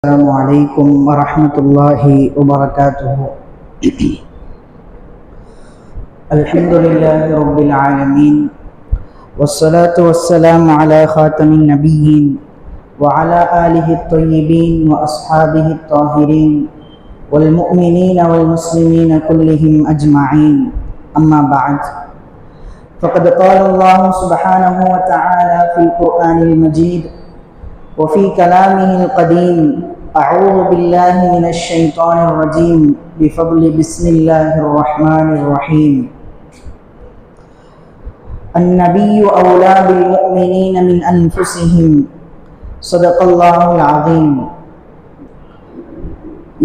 السلام عليكم ورحمة الله وبركاته. الحمد لله رب العالمين، والصلاة والسلام على خاتم النبيين وعلى آله الطيبين وأصحابه الطاهرين والمؤمنين والمسلمين كلهم أجمعين. أما بعد، فقد قال الله سبحانه وتعالى في القرآن المجيد وفي كلامه القديم: أعوذ بالله من الشيطان الرجيم بفضل بسم الله الرحمن الرحيم. النبي أولى بالمؤمنين من أنفسهم صدق الله العظيم.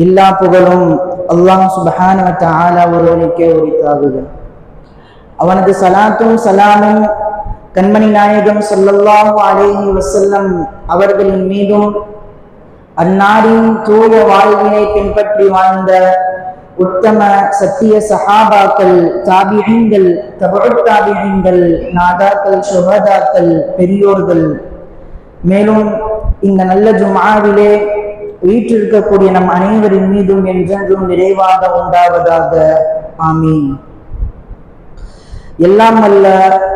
எல்லா புகழும் அல்லாஹ் சுப்ஹானஹு வ தஆலா ஒருவனுக்கே உரித்தாகுக. அவனது சலாத்தும் சலாமும் கண்மணி நாயகம் ஸல்லல்லாஹு அலைஹி வஸல்லம் அவர்களின் மீதும், அன்னாரின் தூய வாழ்வினை பின்பற்றி வாழ்ந்த உத்தம சத்திய சஹாபாக்கள், தாபிஈன்கள், தபுஉத் தாபிஈன்கள், நாதாக்கள், ஷுஹதாக்கள், பெரியோர்கள், மேலும் இந்த நல்ல ஜும்ஆவிலே வீற்றிருக்கக்கூடிய நம் அனைவரின் மீதும் என்றென்றும் நிறைவாக உண்டாவதாக. ஆமீன். எல்லாம் அல்ல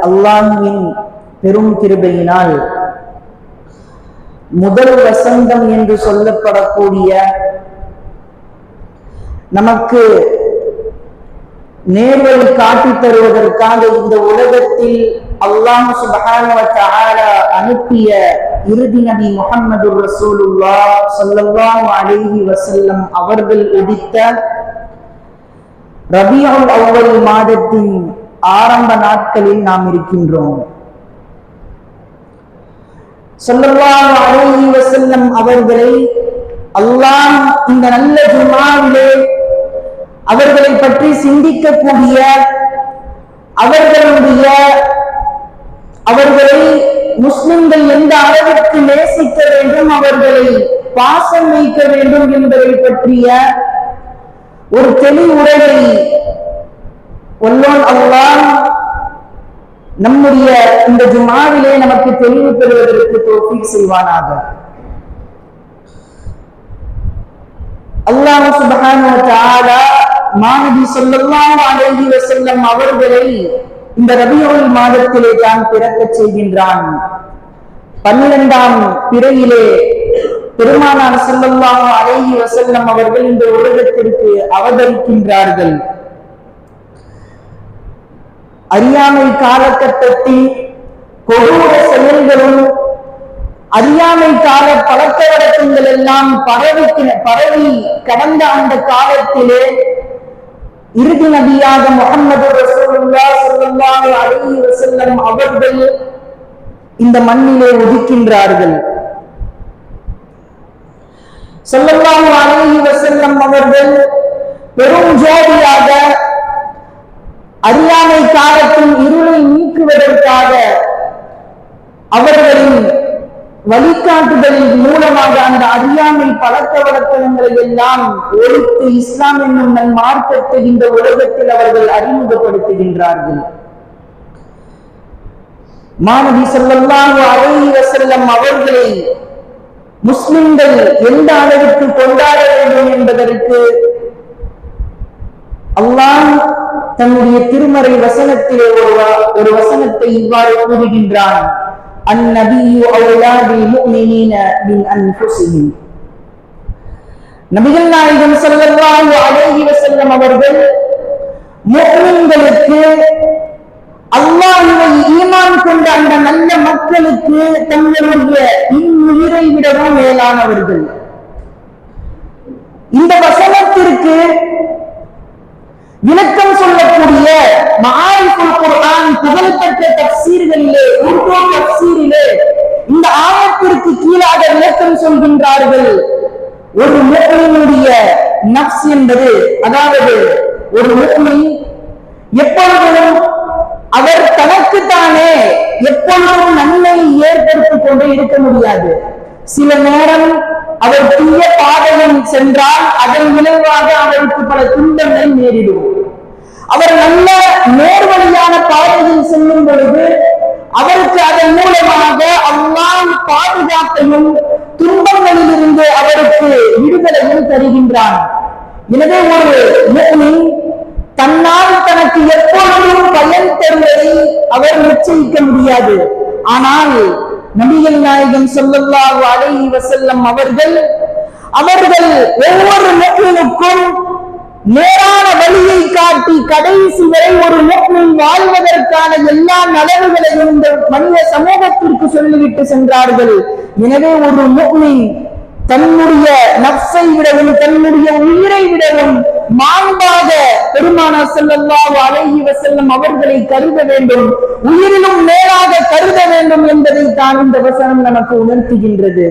அல்லாஹ்வின் பெரும் கிருபையினால் முதல் வசந்தம் என்று சொல்லப்படக்கூடிய நமக்கு நேர்வழி காட்டித் தருவதற்காக இந்த உலகத்தில் அல்லாஹ் சுப்ஹானஹு வ தஆலா அனுப்பிய இறுதி நபி முஹம்மது ரசூலுல்லாஹ் ஸல்லல்லாஹு அலைஹி வஸல்லம் அவர்கள் உதித்த ரபியுல் அவ்வல் மாதத்தின் ஆரம்ப நாட்களில் நாம் இருக்கின்றோம். ஸல்லல்லாஹு அலைஹி வஸல்லம் அவர்களை அல்லாஹ் இந்த நல்ல ஜும்ஆவிலே அவர்களை பற்றி சிந்திக்கக்கூடிய, அவர்களை முஸ்லிம்கள் எந்த அளவிற்கு நேசிக்க வேண்டும், அவர்களை பாசம் வைக்க வேண்டும் என்பதை பற்றிய ஒரு தெளிவுரையை வல்லோன் அல்லாஹ் நம்முடைய இந்த ஜும்ஆவிலே நமக்கு தெளிவு பெறுவதற்கு தௌஃபீக் செய்வானாக. அல்லாஹ் சுப்ஹானஹு வ தஆலா மாநபி ஸல்லல்லாஹு அலைஹி வஸல்லம் அவர்களை இந்த ரபியுல் மாதத்திலே தான் பிறக்கச் செய்கின்றான். 12ஆம் பிறையிலே பெருமானார் ஸல்லல்லாஹு அலைஹி வஸல்லம் அவர்கள் இந்த உலகத்திற்கு அவதரிக்கின்றார்கள். அறியாமை காலகட்டத்தில் கொடூர செயல்களும் அறியாமை கால பழக்க வழக்கங்கள் எல்லாம் பரவி கடந்த அந்த காலத்திலே இறுதி நபியாக முஹம்மது ரசூலுல்லாஹ் ஸல்லல்லாஹு அலைஹி வஸல்லம் அவர்கள் இந்த மண்ணிலே உதிக்கின்றார்கள். ஸல்லல்லாஹு அலைஹி வஸல்லம் அவர்கள் பெரும் ஜோதியாக அறியாமை காலத்தின் இருளை நீக்குவதற்காக அவர்களின் வழிகாட்டுதலின் மூலமாக அந்த அறியாமை பழக்க வழக்கங்களை எல்லாம் ஒழித்து இஸ்லாம் என்னும் நன் மார்க்கத்தை இந்த உலகத்தில் அவர்கள் அறிமுகப்படுத்துகின்றார்கள். மாநபி ஸல்லல்லாஹு அலைஹி வஸல்லம் அவர்களை முஸ்லிம்கள் எந்த அளவிற்கு கொண்டாட வேண்டும் என்பதற்கு அல்லாஹ் தன்னுடைய திருமறை வசனத்திலே ஒரு வசனத்தை இவ்வாறு கூறுகின்றான்: அந்நபியு அவுலா பில் முஃமினீன மின் அன்ஃபுஸிஹிம். நபிகள் நாயகம் ஸல்லல்லாஹு அலைஹி வஸல்லம் அவர்கள் முஃமின்களுக்கு, அல்லாஹ்வை ஈமான் கொண்ட அந்த நல்ல மக்களுக்கு தங்களுடைய இன்னுயிரை விடவும் மேலானவர்கள். இந்த வசனத்திற்கு விளக்கம் சொல்லக்கூடிய மஆரிஃபுல் குர்ஆன் புகழ்பெற்ற தஃப்சீர்களிலே, உர்து தஃப்சீரிலே இந்த ஆயத்திற்கு கீழாக விளக்கம் சொல்கின்றார்கள். ஒரு முஃமினுடைய நஃப்ஸ் என்பது, அதாவது ஒரு முஃமின் எப்பொழுதும் அவர் தனக்குத்தானே எப்பொழுதும் நன்மையை ஏற்படுத்திக் கொண்டு இருக்க முடியாது. சில நேரம் அவர் தீய பாதையில் சென்றால் அதன் விளைவாக அவருக்கு பல துன்பங்கள் நேரிடும். அவர் நல்ல நேர்வழியான பாதையில் செல்லும் பொழுது அவருக்கு அதன் மூலமாக அல்லாஹ் பாதுகாப்பையும் துன்பங்களில் இருந்து அவருக்கு விடுதலையும் தருகின்றான். எனவே ஒரு முஃமின் தன்னால் தனக்கு எப்பொழுதும் பயன் தருவதை அவர் நிச்சயிக்க முடியாது. ஆனால் நபிகள் நாயகம் ஸல்லல்லாஹு அலைஹி வஸல்லம் அவர்கள் ஒவ்வொரு முஃமினுக்கும் நேரான வழியை காட்டி கடைசி வரை ஒரு முஃமின் வாழ்வதற்கான எல்லா நலவுகளையும் இந்த மனித சமூகத்திற்கு சொல்லிவிட்டு சென்றார்கள். எனவே ஒரு முஃமின் தன்னுடைய நஃப்ஸை விடவும் தன்னுடைய உயிரை விடவும் மாண்பாக பெருமானார் ஸல்லல்லாஹு அலைஹி வஸல்லம் அவர்களை கருத வேண்டும், உயிரிலும் மேலாக கருத வேண்டும் என்பதை தான் இந்த வசனம் நமக்கு உணர்த்துகின்றது.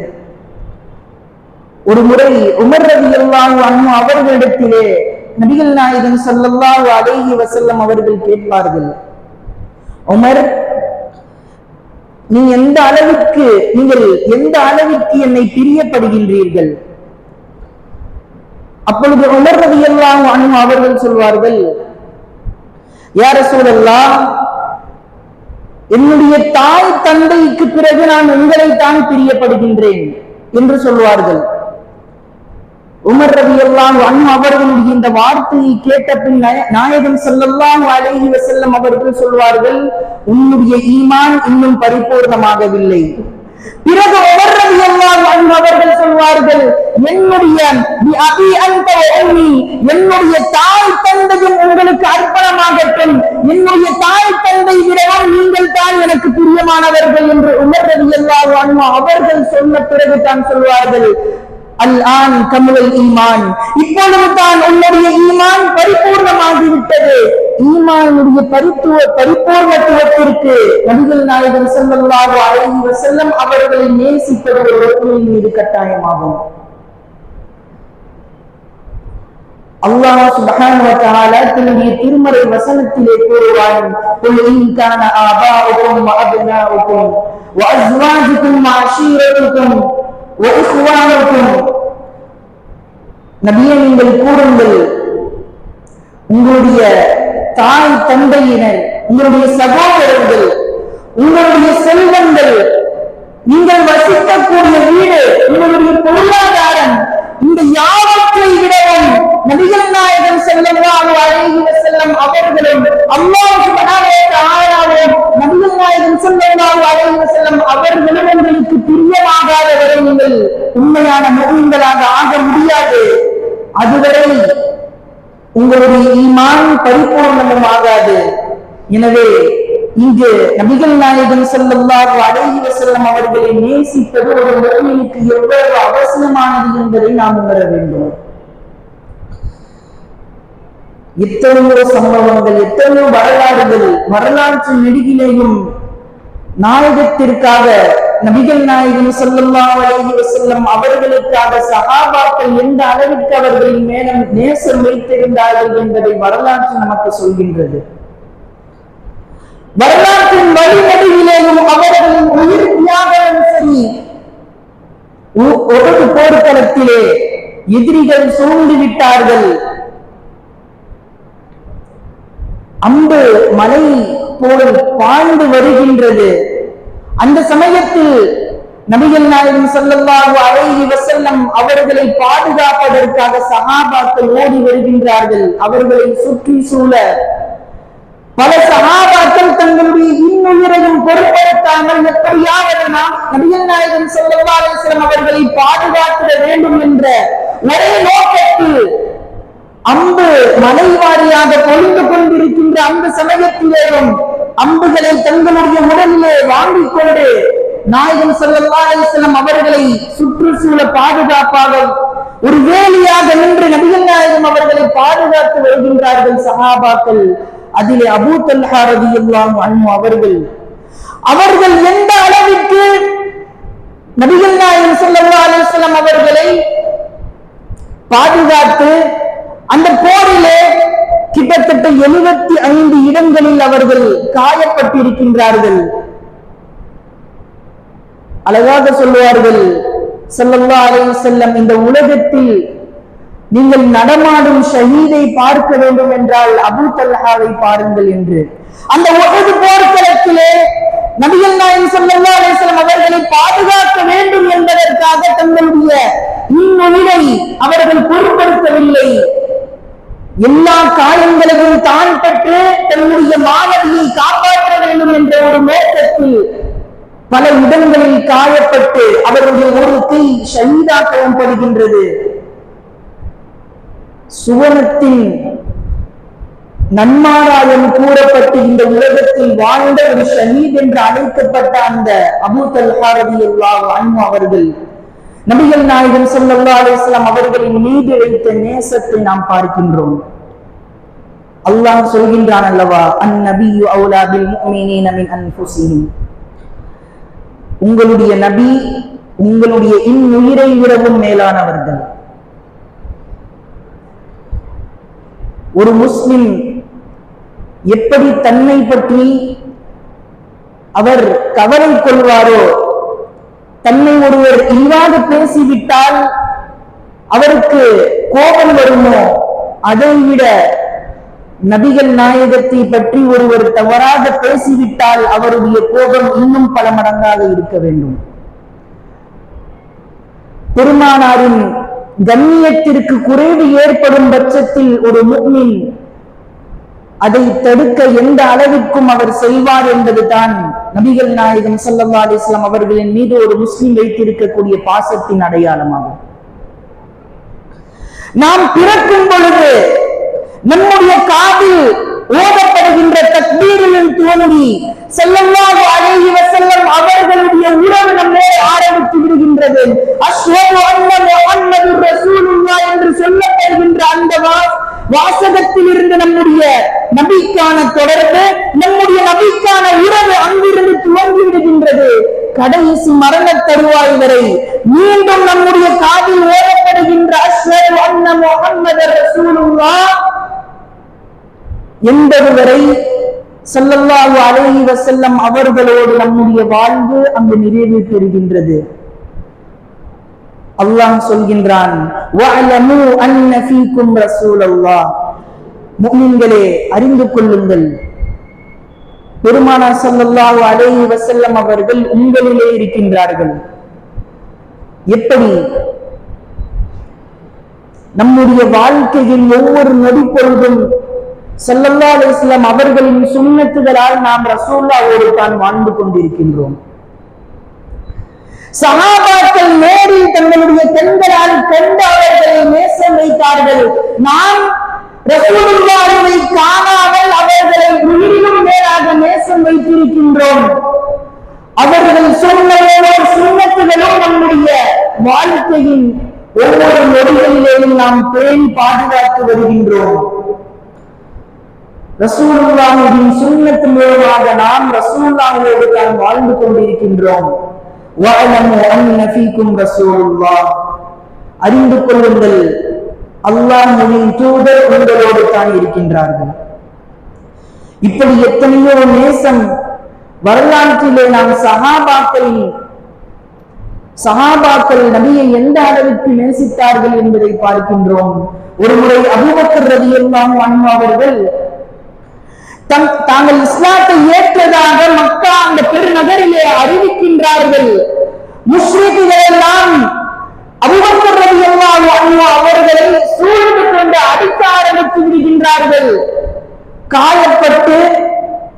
ஒரு முறை உமர் ரலியல்லாஹு அன்ஹு அவர்களிடத்திலே நபிகள் நாயகம் ஸல்லல்லாஹு அலைஹி வஸல்லம் அவர்கள் கேட்பார்கள், உமர், நீங்கள் எந்த அளவிற்கு என்னை பிரியப்படுகின்றீர்கள்? அப்பொழுது உமர் ரலியல்லாஹு அன்ஹு அவர்கள் சொல்வார்கள், யா ரசூலல்லாஹ், என்னுடைய தாய் தந்தைக்கு பிறகு நான் உங்களை தான் பிரியப்படுகின்றேன் என்று சொல்வார்கள். உமர் ரலியல்லாஹு அன்ஹு அவர்களுடைய இந்த வார்த்தையை கேட்ட பின் நாயகம் ஸல்லல்லாஹு அலைஹி வஸல்லம் அவர்கள் சொல்வார்கள், உன்னுடைய ஈமான் இன்னும் பரிபூர்ணமாகவில்லை. பிறகு உமர் ரலியல்லாஹு அன்ஹு அவர்கள் சொல்வார்கள், என்னுடைய தாய் தந்தையும் உங்களுக்கு அர்ப்பணமாகட்டும், என்னுடைய தாய் தந்தை விடவும் நீங்கள் தான் எனக்கு பிரியமானவர்கள் என்று உமர் ரலியல்லாஹு அன்ஹு அவர்கள் சொன்ன பிறகு தான் சொல்வார்கள், அல்-ஆன் கமுல் ஈமான், இப்பொழுது தான் உன்னுடைய ஈமான் பரிபூர்ணமாகிவிட்டது. ஈமானுடைய பரிபூர்ணத்துவத்திற்கு நபிகள் நாயகம் ஸல்லல்லாஹு அலைஹி வஸல்லம் அவர்களை நேசிப்பது ஒரு முஃமினின் மீது கட்டாயமாகும். அல்லாஹ் சுப்ஹானஹு வ தஆலா தன்னுடைய திருமறை வசனத்திலே கூறுவான், குல் இன் கான ஆபாஉக்கும் வ அப்னாஉக்கும் வ அஸ்வாஜுக்கும் வ அஷீரத்துக்கும் வ இக்வானுக்கும், நபியே நீங்கள் கூறுங்கள், உங்களுடைய தாய் தந்தையினர், உங்களுடைய சகோதரர்கள், உங்களுடைய செல்வங்கள், நீங்கள் வசிக்கக்கூடிய வீடு, உங்களுடைய பொருளாதாரம், இந்த யாவற்றை விடவும் நபிகள் நாயகம் ஸல்லல்லாஹு அலைஹி வஸல்லம் அவர்களும் அல்லாஹ் சுப்ஹானஹு வ தஆலாவும் நபிகள் நாயகம் ஸல்லல்லாஹு அலைஹி வஸல்லம் அவர்களும் உங்களுக்கு பிரியமாகாத வரை நீங்கள் உண்மையான முஃமின்களாக ஆக முடியாது. அதுவரை உங்களுடைய ஈமான் பரிபூர்ணமும் ஆகாது. எனவே இங்கு நபிகள் நாயகம் ஸல்லல்லாஹு அலைஹி வஸல்லம் அவர்களை நேசிப்பது ஒரு முஃமினுக்கு எவ்வளவு அவசியமானது என்பதை நாம் உணர வேண்டும். எத்தனையோ சம்பவங்கள், எத்தனையோ வரலாற்று நெடுகிலேயும் நாயகத்திற்காக நபிகள் நாயகம் ஸல்லல்லாஹு அலைஹி வஸல்லம் அவர்களுக்காக சஹாபாக்கள் எந்த அளவிற்கு அவர்களின் மேலும் நேசம் வைத்திருந்தார்கள் என்பதை வரலாற்று நமக்கு சொல்கின்றது. வரலாற்றின் வழிநடுவிலேயும் அவர்களின் உயிர் தியாகம் சரி, ஒரு போர்க்களத்திலே எதிரிகள் சூழ்ந்து விட்டார்கள், அம்பு மலை போல பாய்ந்து வருகின்றது. அந்த சமயத்தில் நபிகள் நாயகம் ஸல்லல்லாஹு அலைஹி வஸல்லம் அவர்களை பாதுகாப்பதற்காக சஹாபாக்கள் ஓடி வருகின்றார்கள். அவர்களை சுற்றி சூழ பல சஹாபாக்கள் தங்களுடைய இன்னுயிரையும் பொருட்படுத்தாமல் எப்படியாவது நாம் நபிகள் நாயகம் ஸல்லல்லாஹு அலைஹி வஸல்லம் அவர்களை பாதுகாக்க வேண்டும் என்ற ஒரே நோக்கத்தில் அம்பு மலைவாரியாக பொழிந்து கொண்டிருக்கின்ற அந்த சமயத்திலேயும் அம்புகளை தங்களுடைய உடலிலே வாங்கிக் கொண்டு நாயகம் ஸல்லல்லாஹு அலைஹி வஸல்லம் அவர்களை சுற்றுச்சூழ பாதுகாப்பாக ஒரு வேலியாக நின்று நபிகள் நாயகம் அவர்களை பாதுகாத்து வருகின்றார்கள் சஹாபாக்கள். அதிலே அபூ தல்ஹா ரலியல்லாஹு அன்ஹு அவர்கள் எந்த அளவிற்கு நபிகள் நாயகம் ஸல்லல்லாஹு அலைஹி வஸல்லம் அவர்களை பாதுகாத்து அந்த போரிலே கிட்டத்தட்ட 75 இடங்களில் அவர்கள் காயப்பட்டிருக்கின்றார்கள். அழகாக சொல்லுவார்கள் ஸல்லல்லாஹு அலைஹி வஸல்லம், இந்த உலகத்தில் நீங்கள் நடமாடும் ஷஹீதை பார்க்க வேண்டும் என்றால் அபூ தல்ஹாவை பாருங்கள் என்று. அந்த உஹது போர்க்களத்திலே நபிகள் நாயகம் ஸல்லல்லாஹு அலைஹி வஸல்லம் அவர்களை பாதுகாக்க வேண்டும் என்பதற்காக தங்களுடைய இன்னுயிரை அவர்கள் பொருட்படுத்தவில்லை. எல்லா காயங்களையும் தான் பெற்று தன்னுடைய மாணவியை காப்பாற்ற வேண்டும் என்ற ஒரு நோக்கத்தில் பல இடங்களில் காயப்பட்டு அவருடைய ஒரு கை ஷஹீதாக்கவும் படுகின்றது. சுவனத்தின் நன்மாராயம் கூறப்பட்டு இந்த உலகத்தில் வாழ்ந்த ஒரு ஷஹீத் என்று அழைக்கப்பட்ட அந்த அபூ தல்ஹா ரலியல்லாஹு அன்ஹு அவர்கள் நபிகள் நாயகம் ஸல்லல்லாஹு அலைஹி வஸல்லம் அவர்களின் மீது வைத்த நேசத்தை நாம் பார்க்கின்றோம். அல்லாஹ் சொல்கின்றான் அல்லவா, அந்நபியு அவுலா பில் முஃமினீன மின் அன்ஃபுஸிஹிம், உங்களுடைய நபி உங்களுடைய இன்னுயிரை விடவும் மேலானவர்கள். ஒரு முஸ்லிம் எப்படி தன்னை பற்றி அவர் கவலை கொள்வாரோ, தன்னை ஒருவர் இல்லாது பேசிவிட்டால் அவருக்கு கோபம் வருமோ, அதைவிட நபிகள் நாயகத்தை பற்றி ஒருவர் தவறாக பேசிவிட்டால் அவருடைய கோபம் இன்னும் பல மடங்காக இருக்க வேண்டும். பெருமானாரின் கண்ணியத்திற்கு குறைவு ஏற்படும் பட்சத்தில் ஒரு முஃமின் அதை தடுக்க எந்த அளவிற்கும் அவர் செய்வார் என்பதுதான் நபிகள் நாயகம் ஸல்லல்லாஹு அலைஹி வஸல்லம் அவர்களின் மீது ஒரு முஸ்லிம் வைத்திருக்கக்கூடிய பாசத்தின் அடையாளமாகும். நாம் பிறக்கும் பொழுது நம்முடைய காதில் ஓதப்படுகின்ற தக்பீரில் தோன்றி ஸல்லல்லாஹு அலைஹி வஸல்லம் அவர்களுடைய உறவு நம்மை ஆரம்பித்து விடுகின்றது. அஷ்ஹது அன்ன முஹம்மதுர் ரசூலுல்லாஹ் என்று சொல்லப்படுகின்ற அந்த வாசகத்தில் இருந்து நம்முடைய நபிக்கான தொடர்பு, நம்முடைய நபிக்கான உறவு அங்கிருந்து துவங்கி விடுகின்றது. கடைசி மரண தருவாய் வரை மீண்டும் நம்முடைய காதில் ஓதப்படுகின்ற அஷ்ஹது அன்ன முஹம்மதுர் ரசூலுல்லாஹ் என்பது வரை ஸல்லல்லாஹு அலைஹி வஸல்லம் அவர்களோடு நம்முடைய வாழ்வு அங்கு நிறைவு பெறுகின்றது. அல்லாஹ் சொல்கின்றான், வஅலமு அன்ன ஃபீக்கும் ரசூலல்லாஹ், முஃமின்களே அறிந்து கொள்ளுங்கள், பெருமானார் ஸல்லல்லாஹு அலைஹி வஸல்லம் அவர்கள் உங்களிலே இருக்கின்றார்கள். எப்படி? நம்முடைய வாழ்க்கையில் ஒவ்வொரு நொடி பொழுதும் ஸல்லல்லாஹு அலைஹி வஸல்லம் அவர்களின் சுன்னத்துகளால் நாம் ரசூலுல்லாஹ்வோடு தான் வாழ்ந்து கொண்டிருக்கின்றோம். சஹாபாக்கள் நேரில் தங்களுடைய கண்களால் கண்டு அவர்களை நேசம் வைத்தார்கள். நாம் ரசூலுல்லாஹ்வை காணாமல் அவர்களை உயிரினும் மேலாக நேசம் வைத்திருக்கின்றோம். அவர்கள் சொன்ன ஒவ்வொரு சுன்னத்துகளும் நம்முடைய வாழ்க்கையின் ஒவ்வொரு நொடிகளிலேயும் நாம் பேணி பாதுகாத்து வருகின்றோம். ரசூலுல்லாஹின் சுன்னத்து மூலமாக நாம் ரசூலுல்லாஹோடு தான் வாழ்ந்து கொண்டிருக்கின்றோம். வஅலமு அன்ன ஃபீக்கும் ரசூலுல்லாஹ், அறிந்து கொள்ளுங்கள், அல்லாஹ்வின் தூதர் உங்களோடு தான் இருக்கின்றார்கள். இப்படி எத்தனையோ நேசம் வரலாற்றிலே நாம் சஹாபாக்கள் நபியை எந்த அளவுக்கு நேசித்தார்கள் என்பதை பார்க்கின்றோம். ஒருமுறை அபூபக்கர் ரலியல்லாஹு அன்ஹு அவர்கள் தாங்கள் இஸ்லாத்தை ஏற்றதாக மக்கா அந்த பெருநகரிலே அறிவிக்கின்றார்கள். முஸ்லிம்கள் எல்லாம் அபூபக்கர் ரலியல்லாஹு அன்ஹு அவர்களை சூழ்ந்து கொண்டு அடிக்க ஆரம்பித்து விடுகின்றார்கள். காயப்பட்டு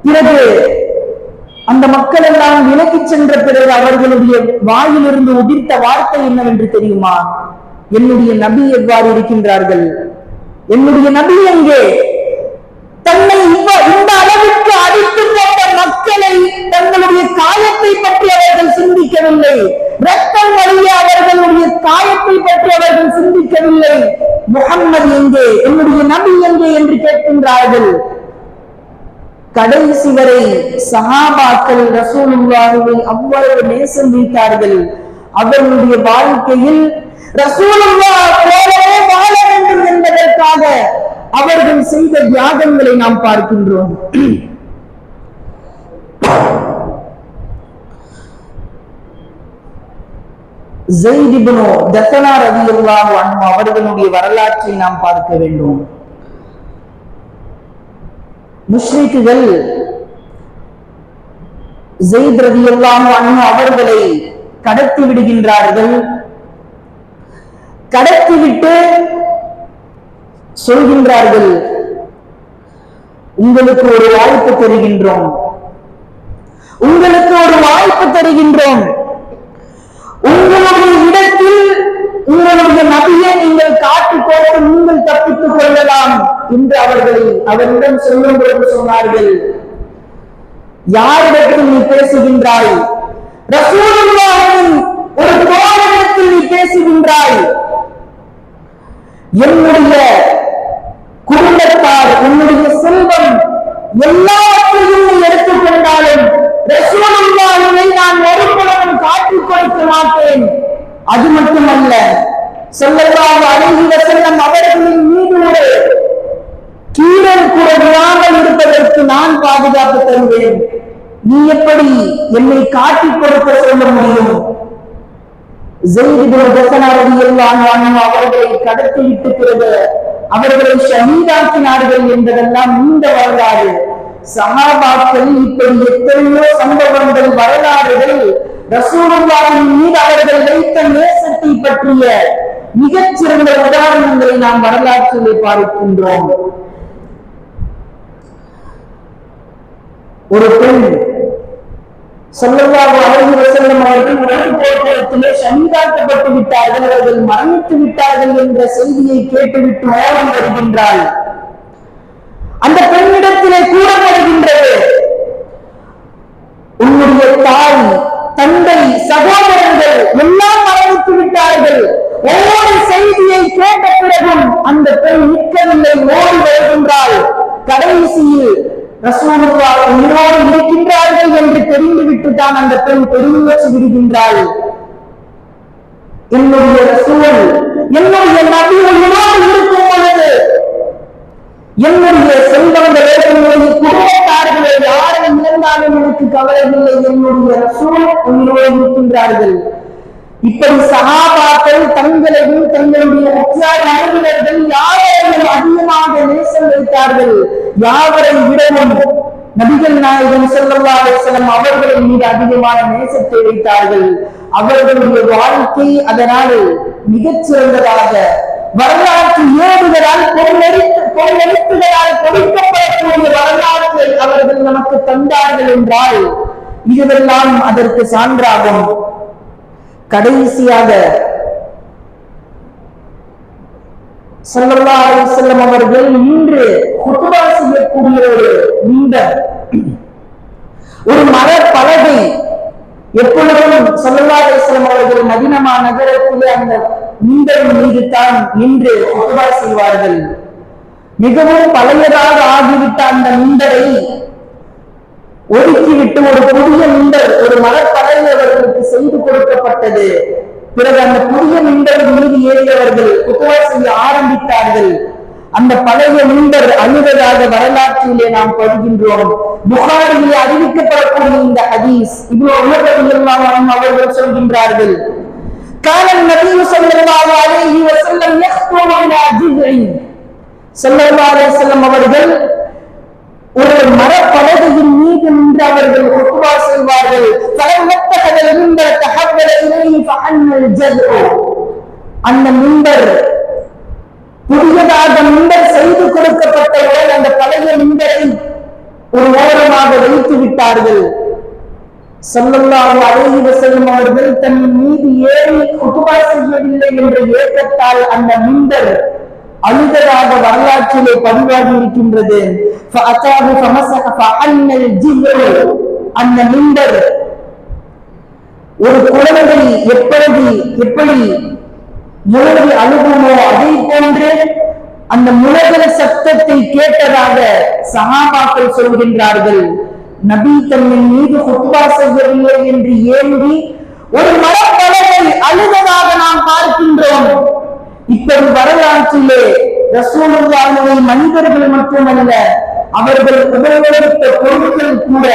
பிறகு அந்த மக்கள் எல்லாம் விலகி சென்ற பிறகு அவர்களுடைய வாயிலிருந்து உதிர்த்த வார்த்தை என்னவென்று தெரியுமா? என்னுடைய நபி எவ்வாறு இருக்கின்றார்கள்? என்னுடைய நபி எங்கே? தன்னை இந்த அளவுக்கு அடித்து போட்ட மக்களை தங்களுடைய காயத்தை பற்றி அவர்கள் சிந்திக்கவில்லை. ரத்தம் வழிய அவர்களுடைய காயத்தை பற்றி அவர்கள் சிந்திக்கவில்லை. முஹம்மது எங்கே, என்னுடைய நபி எங்கே என்று கேட்கின்றார்கள். கடைசி வரை சஹாபாக்கள் ரசூலுல்லாஹ்வை அவ்வளவு நேசம் வைத்தார்கள். அவர்களுடைய வாழ்க்கையில் ரசூலுல்லாஹ் போலவே வாழ வேண்டும் என்பதற்காக அவர்கள் செய்த தியாகங்களை நாம் பார்க்கின்றோம். ஸைத் இப்னு தஸனா ரலியல்லாஹு அன்ஹு அவர்களுடைய வரலாற்றை நாம் பார்க்க வேண்டும். முஷ்ரிக்குகள் ஸைத் ரலியல்லாஹு அன்ஹு அவர்களை கடத்தி விடுகின்றார்கள். கடத்திவிட்டு சொல்கின்றார்கள், உங்களுக்கு ஒரு வாய்ப்பு தருகின்றோம், உங்களுக்கு ஒரு வாய்ப்பு தருகின்றோம், உங்களுடைய இடத்தில் உங்களுடைய நபியை நீங்கள் காட்டிக் கொடுத்து நீங்கள் தப்பித்துக் கொள்ளலாம் என்று அவரிடம் சொல்லும் பொழுது சொன்னார்கள், யாரிடத்தில் நீ பேசுகின்றாய்? ரசூலுல்லாஹின் ஒரு தோழரிடத்தில் நீ பேசுகின்றாய். என்னுடைய குடும்பத்தார், என்னுடைய செல்வம் எல்லாவற்றையும் நீ எடுத்துக் கொண்டாலும் ரசூலுல்லாஹினை நான் ஒருபொழுதும் காட்டிக் கொடுக்க மாட்டேன். அது மட்டுமல்ல, ஸல்லல்லாஹு அலைஹி வஸல்லம் அவர்களின் மீது ஒரு கீறல் கூட விழாமல் இருப்பதற்கு நான் பாதுகாப்பு தருவேன். நீ எப்படி என்னை காட்டிக் கொடுக்க சொல்ல முடியும்? ஸைத் இப்னு ஹஸன் ரலியல்லாஹு அன்ஹு அவர்களை கடத்திவிட்டு பிறகு அவர்களை ஷஹீதாக்கினார்கள் என்பதெல்லாம் இந்த வரலாறு. சஹாபாக்கள் இப்படி எத்தனையோ சம்பவங்கள், வரலாறுகள், ரசூலுல்லாஹின் மீது அவர்கள் வைத்த நேசத்தை பற்றிய மிகச்சிறந்த உதாரணங்களை நாம் வரலாற்றிலே பார்க்கின்றோம். ஒரு பெண் ஸல்லல்லாஹு அலைஹி வஸல்லம் அவர்கள் உலக போர்க்களத்திலே ஷஹீதாக்கப்பட்டு விட்டார்கள், அவர்கள் மரணித்து விட்டார்கள் என்ற செய்தியை கேட்டுவிட்டு ஓடி வருகின்றாள். அந்த பெண்ணிடத்திலே கூறப்படுகின்றது, உன்னுடைய தாய், தந்தை, சகோதரர்கள் எல்லாம் மரணித்து விட்டார்கள். ஒவ்வொரு செய்தியை கேட்ட பிறகும் அந்த பெண் நிற்கவில்லை, ஓடி வருகின்றாள். கடைசியில் ரசூலுல்லாஹ் உயிரோடு இருக்கின்றார்கள் என்று தெரிந்துவிட்டு தான் அந்த பெண் பெருமூச்சு விடுகின்றாள். என்னுடைய ரசூல், என்னுடைய நபி உயிரோடு இருக்கும் பொழுது என்னுடைய செல்வங்களே, என்னுடைய குடும்பத்தார்களே யாரை இழந்தாலும் எனக்கு கவலை இல்லை, என்னுடைய ரசூல் உயிரோடு இருக்கின்றார்கள். இப்படி சஹாபாக்கள் தங்களையும் தங்களுடைய உற்றார் உறவினர்கள் யாரையும் அதிகமாக நேசம் வைத்தார்கள். யாவரை விடவும் நபிகள் நாயகம் ஸல்லல்லாஹு அலைஹி வஸல்லம் அவர்களின் மீது அதிகமான நேசத்தை வைத்தார்கள். அவர்களுடைய வாழ்க்கை அதனால் மிகச்சிறந்ததாக, வரலாற்று ஏடுகளால் பொருளெழுத்துகளால் கொடுக்கப்படக்கூடிய வரலாற்றை அவர்கள் நமக்கு தந்தார்கள் என்றால் இதுவெல்லாம் அதற்கு சான்றாகும். கடைசியாக ஸல்லல்லாஹு அலைஹி வஸல்லம் அவர்கள் இன்று குத்பா செய்யக்கூடிய ஒரு மிம்பர், ஒரு மரப்பலகை, எப்பொழுதும் ஸல்லல்லாஹு அலைஹி வஸல்லம் அவர்கள் மதீனா நகரத்திலே அந்த மிம்பர் மீது தான் நின்று குத்பா செய்வார்கள். மிகவும் பழையதாக ஆகிவிட்ட அந்த மிம்பரை ஒதுக்கிவிட்டு ஒரு புதிய மிம்பர், ஒரு மரப்பலகை அவர்களுக்கு செய்து கொடுக்கப்பட்டது. பிறகு அந்த புதிய மிம்பர் மீது ஏறியவர்கள் குத்பா செய்ய ஆரம்பித்தார்கள். அந்த பழைய மிம்பர் அழுவதாக வரலாற்றிலே நாம் படுகின்றோம். புகாரியிலே அறிவிக்கப்படக்கூடிய இந்த ஹதீஸ் இப்னு உமர் ரலியல்லாஹு அன்ஹு அவர்கள் சொல்கின்றார்கள், கான நபி ஸல்லல்லாஹு அலைஹி வஸல்லம் யக்துமு இலா ஜித்இன். ஸல்லல்லாஹு அலைஹி வஸல்லம் அவர்கள் ஒரு மரப்பலகையின் மீது நின்று அவர்கள் குத்பா செய்வார்கள். அந்த மிம்பர் புதியதாக மிம்பர் செய்து கொடுக்கப்பட்டவுடன் அந்த பழைய மிம்பரை ஒரு ஓரமாக வைத்து விட்டார்கள். ஸல்லல்லாஹு அலைஹி வஸல்லம் அவர்கள் தன் மீது ஏறி குத்பா செய்யவில்லை என்ற ஏக்கத்தால் அந்த மிம்பர் அழுததாக வரலாற்றிலே பதிவாகி இருக்கின்றது. அந்த மிம்பர் ஒரு குழந்தை எப்படி முழங்கி அழுகுமோ அதை போன்று அந்த முழகல் சத்தத்தை கேட்டதாக சஹாபாக்கள் சொல்கின்றார்கள். நபி தன்னின் மீது குத்பா செய்யவில்லை என்று ஏங்கி ஒரு மரப்பலகை அழுததாக நாம் பார்க்கின்றோம். இப்படி வரலாற்றிலே ரசூலுல்லாஹினை மனிதர்கள் மட்டுமல்ல, அவர்கள் உபயோகித்த பொருட்கள் கூட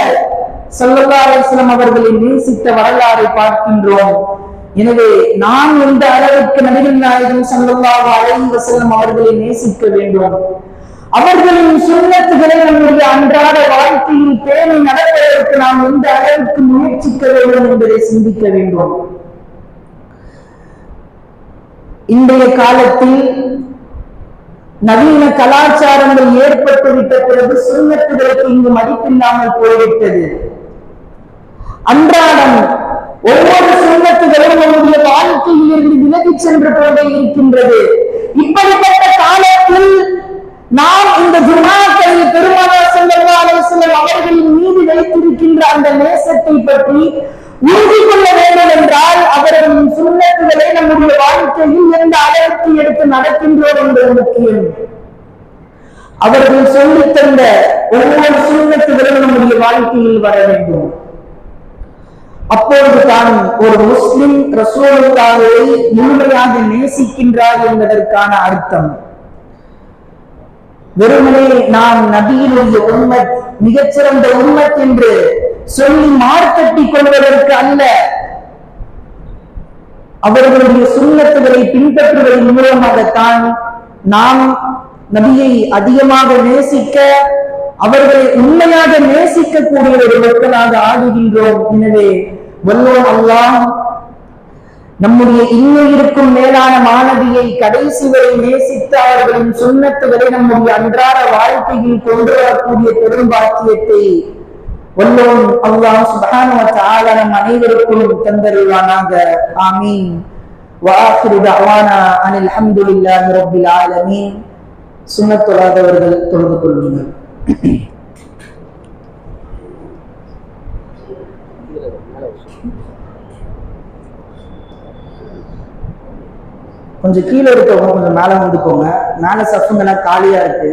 ஸல்லல்லாஹு அலைஹி வஸல்லம் அவர்களை நேசித்த வரலாறை பார்க்கின்றோம். எனவே நாம் எந்த அளவுக்கு நபிகள் நாயகம் ஸல்லல்லாஹு அலைஹி வஸல்லம் அவர்களை நேசிக்க வேண்டும், அவர்களின் சுன்னத்துகளை நம்முடைய அன்றாட வாழ்க்கையில் பேணி நடப்பதற்கு நாம் எந்த அளவுக்கு முயற்சிக்க வேண்டும் என்பதை சிந்திக்க வேண்டும். இன்றைய காலத்தில் நவீன கலாச்சாரங்கள் ஏற்பட்டுவிட்ட பிறகு சுன்னத்துகளுக்கு இங்கு மதிப்பில்லாமல் போய்விட்டது. அன்றாடம் ஒவ்வொரு சுன்னத்துகளும் நம்முடைய வாழ்க்கையில் இருந்து விலகி சென்று கொண்டே இருக்கின்றது. இப்படிப்பட்ட காலத்தில் நாம் இந்த ஜும்ஆக்களை பெருமானார் ஸல்லல்லாஹு அலைஹி வஸல்லம் அவர்களின் மீது வைத்திருக்கின்ற அந்த நேசத்தை பற்றி உறுதி கொள்ள வேண்டும் என்றால் அவர்களின் சுன்னத்துகளை நம்முடைய வாழ்க்கையில் எந்த அளவுக்கு எடுத்து நடக்கின்றோம் என்பது முக்கியம். அவர்கள் சொல்லித் தந்த ஒவ்வொரு சுன்னத்துகளும் நம்முடைய வாழ்க்கையில் வர வேண்டும். அப்பொழுதுதான் ஒரு முஸ்லிம் ரசூலுல்லாஹை முழுமையாக நேசிக்கின்றார் என்பதற்கான அர்த்தம். வெறுமனே நாம் நபியினுடைய உம்மத், மிகச்சிறந்த உம்மத் என்று சொல்லி மார்த்தட்டிக் கொள்வதற்கு அல்ல, அவர்களுடைய சுன்னத்துகளை பின்பற்றுவதன் மூலமாகத்தான் நாம் நபியை அதிகமாக நேசிக்க, அவர்களை உண்மையாக நேசிக்கக்கூடிய ஒரு மக்களாக ஆடுகின்றோம். எனவே வல்லோன் அல்லாஹ் நம்முடைய இன்னும் இருக்கும் மேலான மாணவியை கடைசி வரை நேசித்து அவர்களின் சுன்னத்துகளை நம்முடைய அன்றாட வாழ்க்கையில் கொண்டு வரக்கூடிய பெரும்பாக்கியத்தை வல்லோன் அல்லாஹ் சுப்ஹானஹு வ தஆலா நம் அனைவருக்கும் தந்தருள்வானாக. ஆமீன். வஆகிரு தஅவானா அனில் ஹம்துலில்லாஹி ரப்பில் ஆலமீன். சுன்னத் தொழாதவர்கள் தொழுது கொள்ளுங்கள். கொஞ்சம் கீழே இருக்கவங்க கொஞ்சம் மேல வந்துக்கோங்க. மேல சஃபுங்கெல்லாம் காலியா இருக்கு.